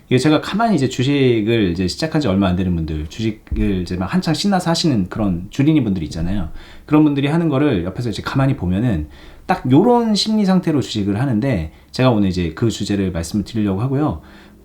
이게 제가 가만히 이제 주식을 이제 시작한 지 얼마 안 되는 분들, 주식을 이제 막 한창 신나서 하시는 그런 주린이 분들이 있잖아요. 그런 분들이 하는 거를 옆에서 이제 가만히 보면은 딱 요런 심리 상태로 주식을 하는데, 제가 오늘 이제 그 주제를 말씀을 드리려고 하고요.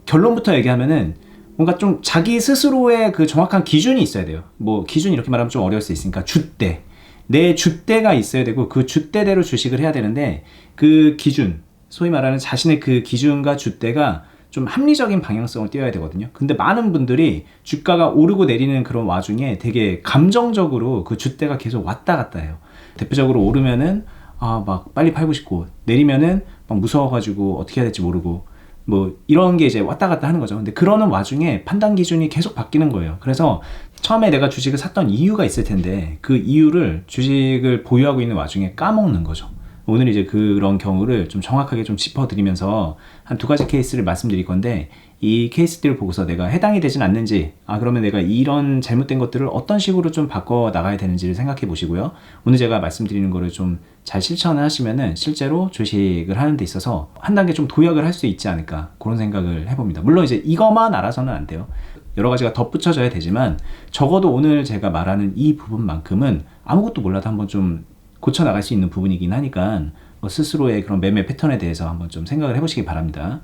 결론부터 얘기하면은 뭔가 좀 자기 스스로의 그 정확한 기준이 있어야 돼요. 뭐 기준 이렇게 말하면 좀 어려울 수 있으니까 줏대, 내 줏대가 있어야 되고 그 줏대대로 주식을 해야 되는데, 그 기준, 소위 말하는 자신의 그 기준과 줏대가 좀 합리적인 방향성을 띄어야 되거든요. 근데 많은 분들이 주가가 오르고 내리는 그런 와중에 되게 감정적으로 그 줏대가 계속 왔다 갔다 해요. 대표적으로 오르면은 막 빨리 팔고 싶고, 내리면은 막 무서워가지고 어떻게 해야 될지 모르고, 뭐 이런 게 이제 왔다 갔다 하는 거죠. 근데 그러는 와중에 판단 기준이 계속 바뀌는 거예요. 그래서 처음에 내가 주식을 샀던 이유가 있을 텐데, 그 이유를 주식을 보유하고 있는 와중에 까먹는 거죠. 오늘 이제 그런 경우를 좀 정확하게 좀 짚어드리면서 한 두 가지 케이스를 말씀드릴 건데, 이 케이스들을 보고서 내가 해당이 되진 않는지, 그러면 내가 이런 잘못된 것들을 어떤 식으로 좀 바꿔 나가야 되는지를 생각해 보시고요. 오늘 제가 말씀드리는 거를 좀 잘 실천을 하시면은 실제로 주식을 하는 데 있어서 한 단계 좀 도약을 할 수 있지 않을까, 그런 생각을 해봅니다. 물론 이제 이것만 알아서는 안 돼요. 여러 가지가 덧붙여져야 되지만, 적어도 오늘 제가 말하는 이 부분만큼은 아무것도 몰라도 한번 좀 고쳐 나갈 수 있는 부분이긴 하니까, 스스로의 그런 매매 패턴에 대해서 한번 좀 생각을 해보시기 바랍니다.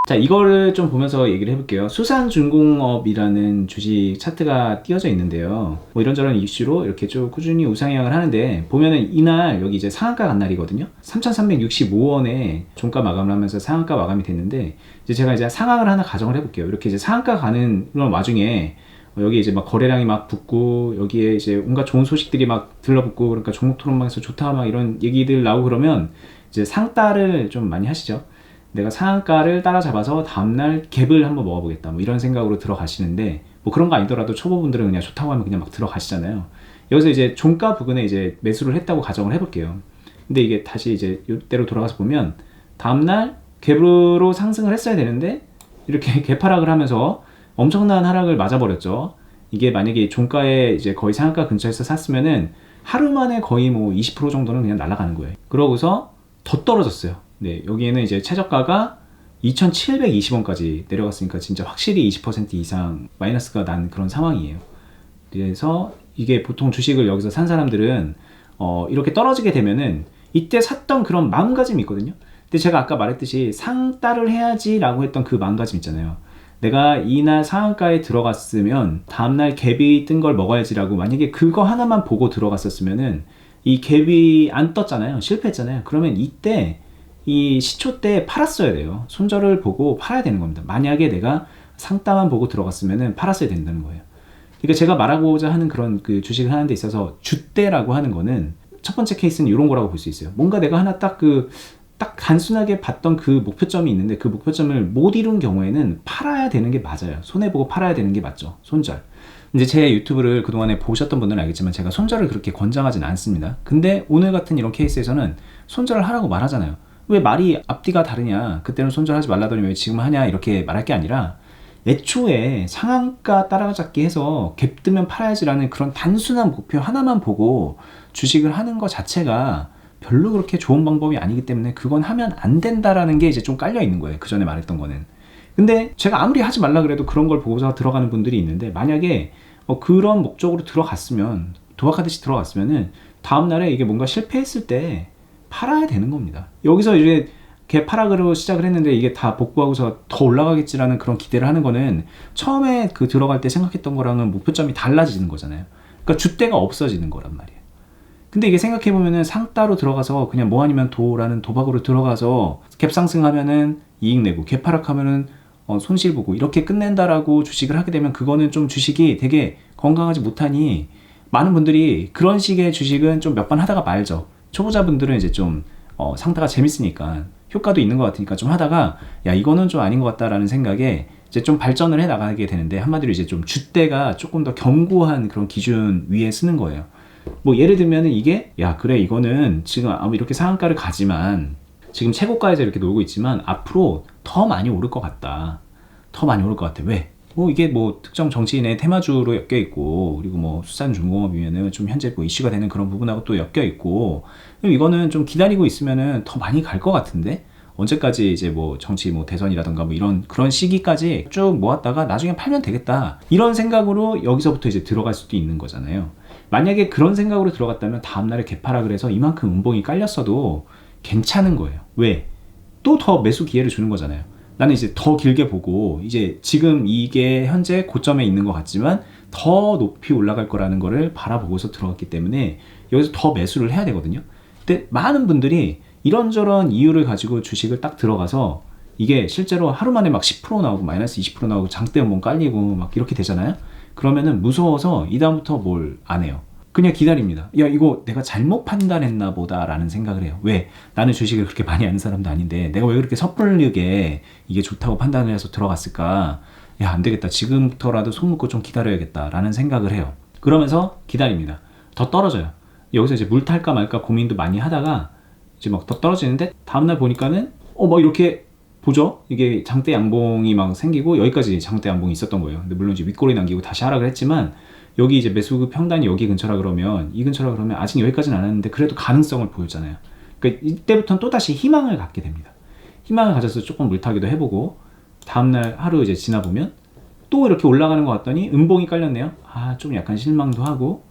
자, 이거를 좀 보면서 얘기를 해볼게요. 수산중공업이라는 주식 차트가 띄어져 있는데요. 뭐 이런저런 이슈로 이렇게 쭉 꾸준히 우상향을 하는데, 보면은 이날 여기 이제 상한가 간 날이거든요. 3,365원에 종가 마감을 하면서 상한가 마감이 됐는데, 이제 제가 이제 상황을 하나 가정을 해볼게요. 이렇게 이제 상한가 가는 그런 와중에 여기 이제 막 거래량이 막 붙고, 여기에 이제 온갖 좋은 소식들이 막 들러붙고, 그러니까 종목 토론방에서 좋다 막 이런 얘기들 나오고 그러면 이제 상따를 좀 많이 하시죠. 내가 상한가를 따라잡아서 다음날 갭을 한번 먹어보겠다, 뭐 이런 생각으로 들어가시는데, 뭐 그런 거 아니더라도 초보분들은 그냥 좋다고 하면 그냥 막 들어가시잖아요. 여기서 이제 종가 부근에 이제 매수를 했다고 가정을 해볼게요. 근데 이게 다시 이제 이때로 돌아가서 보면 다음날 갭으로 상승을 했어야 되는데, 이렇게 갭하락을 하면서 엄청난 하락을 맞아버렸죠. 이게 만약에 종가에 이제 거의 상한가 근처에서 샀으면은 하루 만에 거의 뭐 20% 정도는 그냥 날아가는 거예요. 그러고서 더 떨어졌어요. 네, 여기에는 이제 최저가가 2,720원까지 내려갔으니까 진짜 확실히 20% 이상 마이너스가 난 그런 상황이에요. 그래서 이게 보통 주식을 여기서 산 사람들은 이렇게 떨어지게 되면은 이때 샀던 그런 마음가짐이 있거든요. 근데 제가 아까 말했듯이 상따를 해야지 라고 했던 그 마음가짐 있잖아요. 내가 이날 상한가에 들어갔으면 다음날 갭이 뜬 걸 먹어야지라고, 만약에 그거 하나만 보고 들어갔었으면은 이 갭이 안 떴잖아요. 실패했잖아요. 그러면 이때 이 시초 때 팔았어야 돼요. 손절을 보고 팔아야 되는 겁니다. 만약에 내가 상따만 보고 들어갔으면은 팔았어야 된다는 거예요. 그러니까 제가 말하고자 하는 그런 그 주식을 하는 데 있어서 줏대라고 하는 거는, 첫 번째 케이스는 이런 거라고 볼 수 있어요. 뭔가 내가 하나 딱 단순하게 봤던 그 목표점이 있는데, 그 목표점을 못 이룬 경우에는 팔아야 되는 게 맞아요. 손해보고 팔아야 되는 게 맞죠. 손절. 이제 제 유튜브를 그동안에 보셨던 분들은 알겠지만, 제가 손절을 그렇게 권장하진 않습니다. 근데 오늘 같은 이런 케이스에서는 손절을 하라고 말하잖아요. 왜 말이 앞뒤가 다르냐, 그때는 손절하지 말라더니 왜 지금 하냐, 이렇게 말할 게 아니라, 애초에 상한가 따라잡기 해서 갭 뜨면 팔아야지라는 그런 단순한 목표 하나만 보고 주식을 하는 것 자체가 별로 그렇게 좋은 방법이 아니기 때문에 그건 하면 안 된다라는 게 이제 좀 깔려 있는 거예요. 그 전에 말했던 거는. 근데 제가 아무리 하지 말라 그래도 그런 걸 보고서 들어가는 분들이 있는데, 만약에 그런 목적으로 들어갔으면, 도박하듯이 들어갔으면은 다음날에 이게 뭔가 실패했을 때 팔아야 되는 겁니다. 여기서 이제 갭하락으로 시작을 했는데 이게 다 복구하고서 더 올라가겠지라는 그런 기대를 하는 거는, 처음에 그 들어갈 때 생각했던 거랑은 목표점이 달라지는 거잖아요. 그러니까 줏대가 없어지는 거란 말이에요. 근데 이게 생각해보면은 상따로 들어가서 그냥 뭐 아니면 도라는 도박으로 들어가서 갭 상승하면은 이익 내고, 갭 하락하면은 손실 보고, 이렇게 끝낸다라고 주식을 하게 되면 그거는 좀 주식이 되게 건강하지 못하니, 많은 분들이 그런 식의 주식은 좀 몇 번 하다가 말죠. 초보자분들은 이제 좀 상따가 재밌으니까, 효과도 있는 것 같으니까 좀 하다가, 야 이거는 좀 아닌 것 같다라는 생각에 이제 좀 발전을 해 나가게 되는데, 한마디로 이제 좀 줏대가 조금 더 견고한 그런 기준 위에 쓰는 거예요. 뭐 예를 들면은 이게, 야 그래 이거는 지금 이렇게 상한가를 가지만, 지금 최고가에서 이렇게 놀고 있지만 앞으로 더 많이 오를 것 같다, 더 많이 오를 것 같아. 왜? 뭐 이게 뭐 특정 정치인의 테마주로 엮여 있고, 그리고 뭐 수산중공업이면은 좀 현재 뭐 이슈가 되는 그런 부분하고 또 엮여 있고, 이거는 좀 기다리고 있으면은 더 많이 갈 것 같은데, 언제까지 이제 뭐 정치 뭐 대선이라던가 뭐 이런 그런 시기까지 쭉 모았다가 나중에 팔면 되겠다 이런 생각으로 여기서부터 이제 들어갈 수도 있는 거잖아요. 만약에 그런 생각으로 들어갔다면 다음날에 개파라 그래서 이만큼 음봉이 깔렸어도 괜찮은 거예요. 왜? 또 더 매수 기회를 주는 거잖아요. 나는 이제 더 길게 보고 이제 지금 이게 현재 고점에 있는 것 같지만 더 높이 올라갈 거라는 거를 바라보고서 들어갔기 때문에 여기서 더 매수를 해야 되거든요. 근데 많은 분들이 이런저런 이유를 가지고 주식을 딱 들어가서 이게 실제로 하루 만에 막 10% 나오고 마이너스 20% 나오고 장대 한번 깔리고 막 이렇게 되잖아요. 그러면은 무서워서 이다음부터 뭘 안 해요. 그냥 기다립니다. 야, 이거 내가 잘못 판단했나 보다 라는 생각을 해요. 왜? 나는 주식을 그렇게 많이 아는 사람도 아닌데 내가 왜 그렇게 섣불리게 이게 좋다고 판단을 해서 들어갔을까? 야, 안 되겠다. 지금부터라도 손 묶고 좀 기다려야겠다 라는 생각을 해요. 그러면서 기다립니다. 더 떨어져요. 여기서 이제 물 탈까 말까 고민도 많이 하다가 이제 막 더 떨어지는데 다음날 보니까는 막 이렇게 보죠? 이게 장대 양봉이 막 생기고 여기까지 장대 양봉이 있었던 거예요. 근데 물론 이제 윗꼬리 남기고 다시 하락을 했지만 여기 이제 매수 평단이 여기 근처라 그러면 이 근처라 그러면 아직 여기까지는 안 왔는데 그래도 가능성을 보였잖아요. 그러니까 이때부터는 또 다시 희망을 갖게 됩니다. 희망을 가져서 조금 물타기도 해보고 다음날 하루 이제 지나보면 또 이렇게 올라가는 것 같더니 음봉이 깔렸네요. 좀 약간 실망도 하고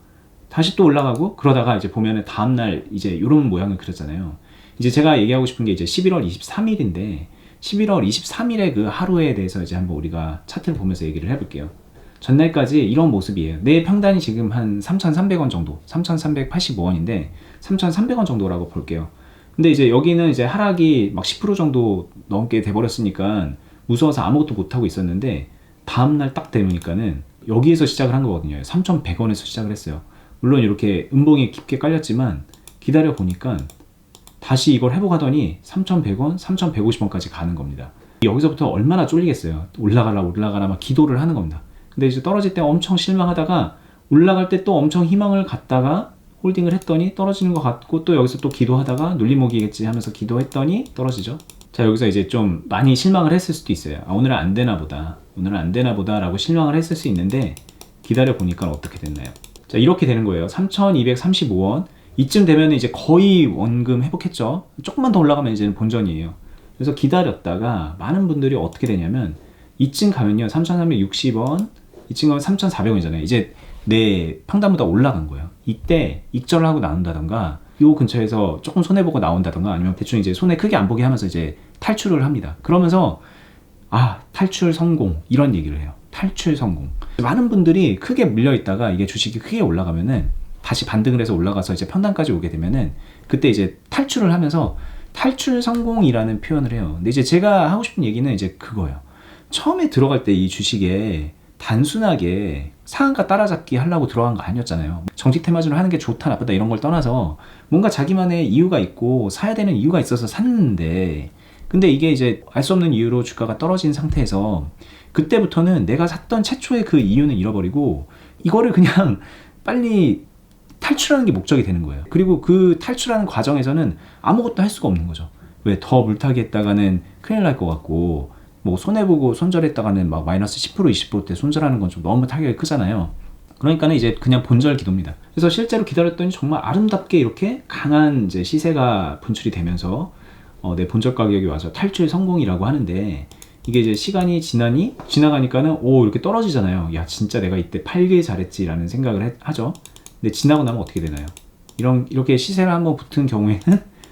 다시 또 올라가고 그러다가 이제 보면은 다음날 이제 이런 모양을 그렸잖아요. 이제 제가 얘기하고 싶은 게 이제 11월 23일인데 11월 23일의 그 하루에 대해서 이제 한번 우리가 차트를 보면서 얘기를 해볼게요. 전날까지 이런 모습이에요. 내 평단이 지금 한 3,300원 정도, 3,385원인데 3,300원 정도라고 볼게요. 근데 이제 여기는 이제 하락이 막 10% 정도 넘게 돼버렸으니까 무서워서 아무것도 못하고 있었는데 다음날 딱 되니까는 여기에서 시작을 한 거거든요. 3,100원에서 시작을 했어요. 물론 이렇게 음봉이 깊게 깔렸지만 기다려 보니까 다시 이걸 회복하더니 3,100원, 3,150원까지 가는 겁니다. 여기서부터 얼마나 쫄리겠어요. 올라가라 막 기도를 하는 겁니다. 근데 이제 떨어질 때 엄청 실망하다가 올라갈 때 또 엄청 희망을 갖다가 홀딩을 했더니 떨어지는 것 같고 또 여기서 또 기도하다가 눌림목이겠지 하면서 기도했더니 떨어지죠. 자, 여기서 이제 좀 많이 실망을 했을 수도 있어요. 오늘은 안 되나 보다 라고 실망을 했을 수 있는데 기다려 보니까 어떻게 됐나요? 자, 이렇게 되는 거예요. 3,235원 이쯤 되면 이제 거의 원금 회복했죠. 조금만 더 올라가면 이제는 본전이에요. 그래서 기다렸다가 많은 분들이 어떻게 되냐면 이쯤 가면요 3,360원 이쯤 가면 3,400원이잖아요. 이제 내 평단보다 올라간 거예요. 이때 익절을 하고 나온다던가 요 근처에서 조금 손해보고 나온다던가 아니면 대충 이제 손해 크게 안 보게 하면서 이제 탈출을 합니다. 그러면서 탈출 성공 이런 얘기를 해요. 탈출 성공. 많은 분들이 크게 물려있다가 이게 주식이 크게 올라가면은 다시 반등을 해서 올라가서 이제 평단까지 오게 되면은 그때 이제 탈출을 하면서 탈출 성공이라는 표현을 해요. 근데 이제 제가 하고 싶은 얘기는 이제 그거예요. 처음에 들어갈 때 이 주식에 단순하게 상한가 따라잡기 하려고 들어간 거 아니었잖아요. 정책 테마주를 하는 게 좋다 나쁘다 이런 걸 떠나서 뭔가 자기만의 이유가 있고 사야 되는 이유가 있어서 샀는데 근데 이게 이제 알 수 없는 이유로 주가가 떨어진 상태에서 그때부터는 내가 샀던 최초의 그 이유는 잃어버리고 이거를 그냥 빨리 탈출하는 게 목적이 되는 거예요. 그리고 그 탈출하는 과정에서는 아무것도 할 수가 없는 거죠. 왜 더 물타기 했다가는 큰일 날 것 같고 뭐 손해보고 손절했다가는 막 마이너스 10% 20%대 손절하는 건 좀 너무 타격이 크잖아요. 그러니까는 이제 그냥 본절 기도입니다. 그래서 실제로 기다렸더니 정말 아름답게 이렇게 강한 이제 시세가 분출이 되면서 내 본절 가격이 와서 탈출 성공이라고 하는데 이게 이제 시간이 지나가니까는 이렇게 떨어지잖아요. 야 진짜 내가 이때 팔길 잘했지라는 생각을 하죠. 근데 지나고 나면 어떻게 되나요? 이렇게 시세를 한번 붙은 경우에는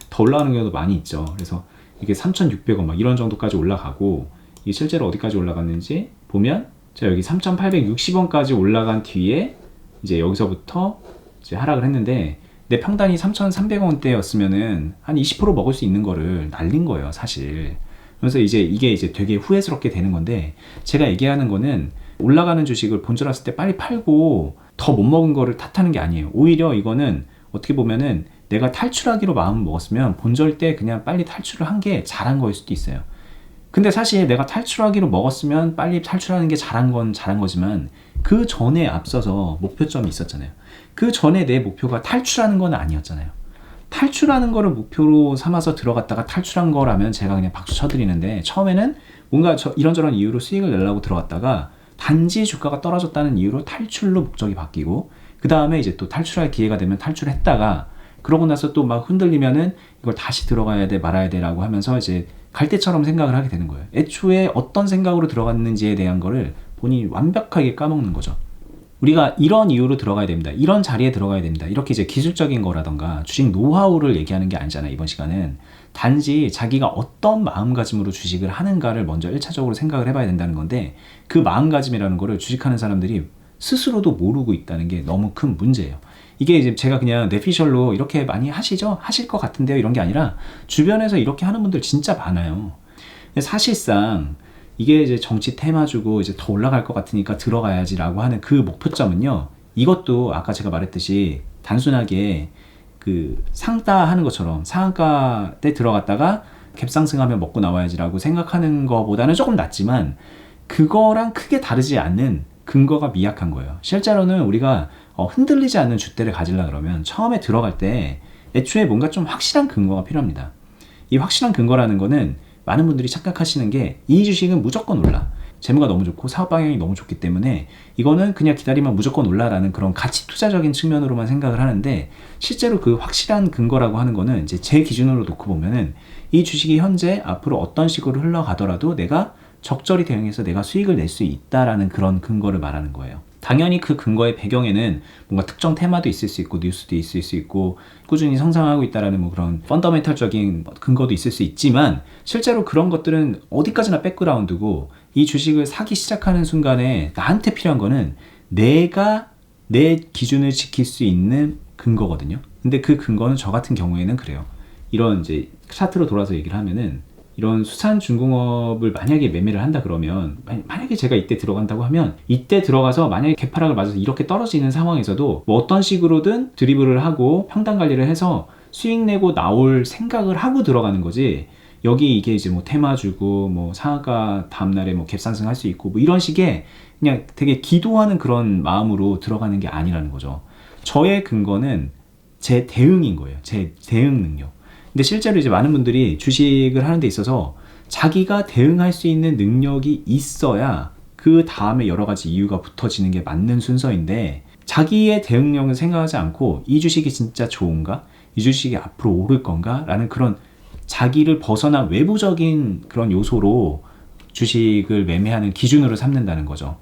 더 올라가는 경우도 많이 있죠. 그래서 이게 3,600원 막 이런 정도까지 올라가고 이게 실제로 어디까지 올라갔는지 보면 제가 여기 3,860원까지 올라간 뒤에 이제 여기서부터 이제 하락을 했는데 내 평단이 3,300원대였으면은 한 20% 먹을 수 있는 거를 날린 거예요, 사실. 그래서 이게 이제 되게 후회스럽게 되는 건데 제가 얘기하는 거는 올라가는 주식을 본절 왔을 때 빨리 팔고 더 못 먹은 거를 탓하는 게 아니에요. 오히려 이거는 어떻게 보면은 내가 탈출하기로 마음을 먹었으면 본절 때 그냥 빨리 탈출을 한 게 잘한 거일 수도 있어요. 근데 사실 내가 탈출하기로 먹었으면 빨리 탈출하는 게 잘한 건 잘한 거지만 그 전에 앞서서 목표점이 있었잖아요. 그 전에 내 목표가 탈출하는 건 아니었잖아요. 탈출하는 거를 목표로 삼아서 들어갔다가 탈출한 거라면 제가 그냥 박수 쳐드리는데 처음에는 뭔가 이런저런 이유로 수익을 내려고 들어갔다가 단지 주가가 떨어졌다는 이유로 탈출로 목적이 바뀌고 그 다음에 이제 또 탈출할 기회가 되면 탈출했다가 그러고 나서 또 막 흔들리면은 이걸 다시 들어가야 돼 말아야 돼라고 하면서 이제 갈대처럼 생각을 하게 되는 거예요. 애초에 어떤 생각으로 들어갔는지에 대한 거를 본인이 완벽하게 까먹는 거죠. 우리가 이런 이유로 들어가야 됩니다. 이런 자리에 들어가야 됩니다. 이렇게 이제 기술적인 거라던가 주식 노하우를 얘기하는 게 아니잖아요. 이번 시간은 단지 자기가 어떤 마음가짐으로 주식을 하는가를 먼저 1차적으로 생각을 해봐야 된다는 건데, 그 마음가짐이라는 거를 주식하는 사람들이 스스로도 모르고 있다는 게 너무 큰 문제예요. 이게 이제 제가 그냥 뇌피셜로 이렇게 많이 하시죠? 하실 것 같은데요? 이런 게 아니라 주변에서 이렇게 하는 분들 진짜 많아요. 사실상 이게 이제 정치 테마주고 이제 더 올라갈 것 같으니까 들어가야지라고 하는 그 목표점은요, 이것도 아까 제가 말했듯이 단순하게 그 상따 하는 것처럼 상한가 때 들어갔다가 갭상승하면 먹고 나와야지라고 생각하는 것보다는 조금 낫지만 그거랑 크게 다르지 않는 근거가 미약한 거예요. 실제로는 우리가 흔들리지 않는 줏대를 가지려고 그러면 처음에 들어갈 때 애초에 뭔가 좀 확실한 근거가 필요합니다. 이 확실한 근거라는 거는 많은 분들이 착각하시는 게 이 주식은 무조건 올라, 재무가 너무 좋고 사업 방향이 너무 좋기 때문에 이거는 그냥 기다리면 무조건 올라라는 그런 가치 투자적인 측면으로만 생각을 하는데, 실제로 그 확실한 근거라고 하는 거는 이제 제 기준으로 놓고 보면은 이 주식이 현재 앞으로 어떤 식으로 흘러가더라도 내가 적절히 대응해서 내가 수익을 낼 수 있다라는 그런 근거를 말하는 거예요. 당연히 그 근거의 배경에는 뭔가 특정 테마도 있을 수 있고 뉴스도 있을 수 있고 꾸준히 성장하고 있다라는 뭐 그런 펀더멘털적인 근거도 있을 수 있지만, 실제로 그런 것들은 어디까지나 백그라운드고, 이 주식을 사기 시작하는 순간에 나한테 필요한 거는 내가 내 기준을 지킬 수 있는 근거거든요. 근데 그 근거는 저 같은 경우에는 그래요. 이런 이제 차트로 돌아서 얘기를 하면은, 이런 수산중공업을 만약에 매매를 한다 그러면, 만약에 제가 이때 들어간다고 하면 이때 들어가서 만약에 개파락을 맞아서 이렇게 떨어지는 상황에서도 뭐 어떤 식으로든 드리블을 하고 평단 관리를 해서 수익 내고 나올 생각을 하고 들어가는 거지, 여기 이게 이제 뭐 테마주고 뭐 상한가 다음날에 뭐 갭상승 할 수 있고 뭐 이런 식의 그냥 되게 기도하는 그런 마음으로 들어가는 게 아니라는 거죠. 저의 근거는 제 대응인 거예요. 제 대응 능력. 근데 실제로 이제 많은 분들이 주식을 하는 데 있어서 자기가 대응할 수 있는 능력이 있어야 그 다음에 여러 가지 이유가 붙어지는 게 맞는 순서인데, 자기의 대응력을 생각하지 않고 이 주식이 진짜 좋은가? 이 주식이 앞으로 오를 건가? 라는 그런 자기를 벗어난 외부적인 그런 요소로 주식을 매매하는 기준으로 삼는다는 거죠.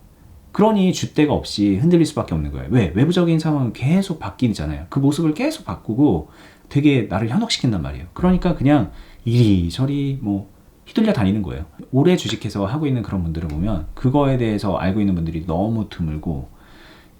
그러니 줏대가 없이 흔들릴 수밖에 없는 거예요. 왜? 외부적인 상황은 계속 바뀌잖아요. 그 모습을 계속 바꾸고 되게 나를 현혹시킨단 말이에요. 그러니까 그냥 이리저리 뭐 휘둘려 다니는 거예요. 오래 주식해서 하고 있는 그런 분들을 보면 그거에 대해서 알고 있는 분들이 너무 드물고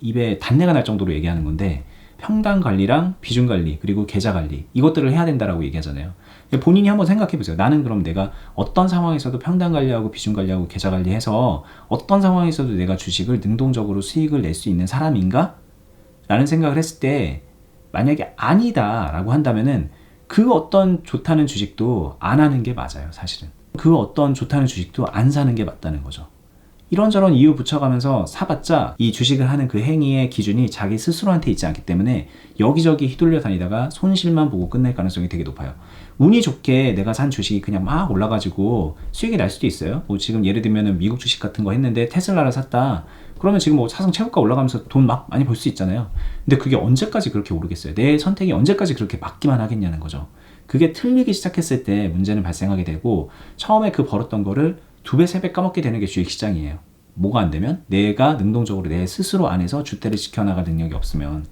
입에 단내가 날 정도로 얘기하는 건데, 평단 관리랑 비중 관리 그리고 계좌 관리, 이것들을 해야 된다라고 얘기하잖아요. 본인이 한번 생각해 보세요. 나는 그럼 내가 어떤 상황에서도 평단 관리하고 비중 관리하고 계좌 관리해서 어떤 상황에서도 내가 주식을 능동적으로 수익을 낼 수 있는 사람인가? 라는 생각을 했을 때, 만약에 아니다 라고 한다면은 그 어떤 좋다는 주식도 안 하는 게 맞아요. 사실은 그 어떤 좋다는 주식도 안 사는 게 맞다는 거죠. 이런저런 이유 붙여가면서 사봤자 이 주식을 하는 그 행위의 기준이 자기 스스로한테 있지 않기 때문에 여기저기 휘둘려 다니다가 손실만 보고 끝낼 가능성이 되게 높아요. 운이 좋게 내가 산 주식이 그냥 막 올라가지고 수익이 날 수도 있어요. 뭐 지금 예를 들면 미국 주식 같은 거 했는데 테슬라를 샀다 그러면 지금 뭐 차성 최고가 올라가면서 돈 막 많이 벌 수 있잖아요. 근데 그게 언제까지 그렇게 오르겠어요? 내 선택이 언제까지 그렇게 맞기만 하겠냐는 거죠. 그게 틀리기 시작했을 때 문제는 발생하게 되고, 처음에 그 벌었던 거를 2배, 3배 까먹게 되는 게 주식시장이에요. 뭐가 안 되면? 내가 능동적으로 내 스스로 안에서 줏대를 지켜나갈 능력이 없으면.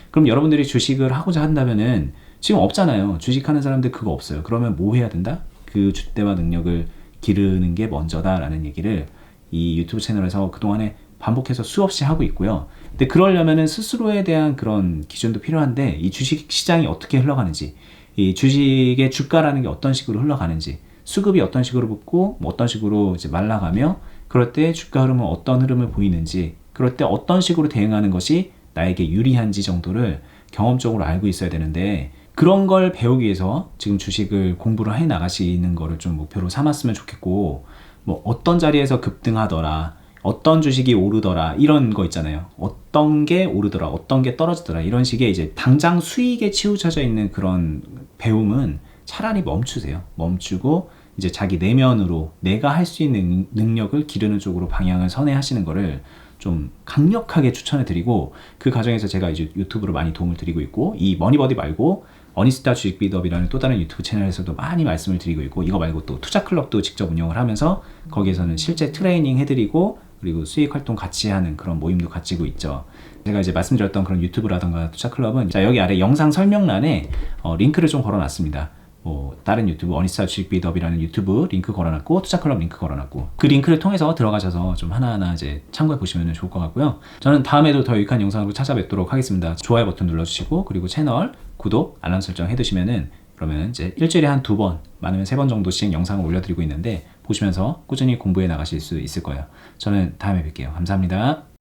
그럼 여러분들이 주식을 하고자 한다면은 지금 없잖아요. 주식하는 사람들 그거 없어요. 그러면 뭐 해야 된다? 그 줏대와 능력을 기르는 게 먼저다라는 얘기를 이 유튜브 채널에서 그동안에 반복해서 수없이 하고 있고요. 근데 그러려면은 스스로에 대한 그런 기준도 필요한데, 이 주식 시장이 어떻게 흘러가는지, 이 주식의 주가라는 게 어떤 식으로 흘러가는지, 수급이 어떤 식으로 붙고 뭐 어떤 식으로 이제 말라가며, 그럴 때 주가 흐름은 어떤 흐름을 보이는지, 그럴 때 어떤 식으로 대응하는 것이 나에게 유리한지 정도를 경험적으로 알고 있어야 되는데, 그런 걸 배우기 위해서 지금 주식을 공부를 해 나가시는 거를 좀 목표로 삼았으면 좋겠고, 뭐 어떤 자리에서 급등하더라, 어떤 주식이 오르더라, 이런 거 있잖아요. 어떤 게 오르더라, 어떤 게 떨어지더라, 이런 식의 이제 당장 수익에 치우쳐져 있는 그런 배움은 차라리 멈추세요. 멈추고 이제 자기 내면으로 내가 할 수 있는 능력을 기르는 쪽으로 방향을 선회하시는 거를 좀 강력하게 추천해 드리고, 그 과정에서 제가 이제 유튜브로 많이 도움을 드리고 있고, 이 머니버디 말고 어니스타 주식 비더업이라는 또 다른 유튜브 채널에서도 많이 말씀을 드리고 있고, 이거 말고 또 투자 클럽도 직접 운영을 하면서 거기에서는 실제 트레이닝 해드리고 그리고 수익 활동 같이 하는 그런 모임도 가지고 있죠. 제가 이제 말씀드렸던 그런 유튜브라던가 투자 클럽은 자, 여기 아래 영상 설명란에 링크를 좀 걸어놨습니다. 뭐 다른 유튜브 어니스타 주식 비더업이라는 유튜브 링크 걸어놨고, 투자 클럽 링크 걸어놨고, 그 링크를 통해서 들어가셔서 좀 하나하나 이제 참고해 보시면 좋을 것 같고요. 저는 다음에도 더 유익한 영상으로 찾아뵙도록 하겠습니다. 좋아요 버튼 눌러주시고, 그리고 채널 구독, 알람 설정 해두시면은, 그러면 이제 일주일에 한 2번, 많으면 3번 정도씩 영상을 올려드리고 있는데 보시면서 꾸준히 공부해 나가실 수 있을 거예요. 저는 다음에 뵐게요. 감사합니다.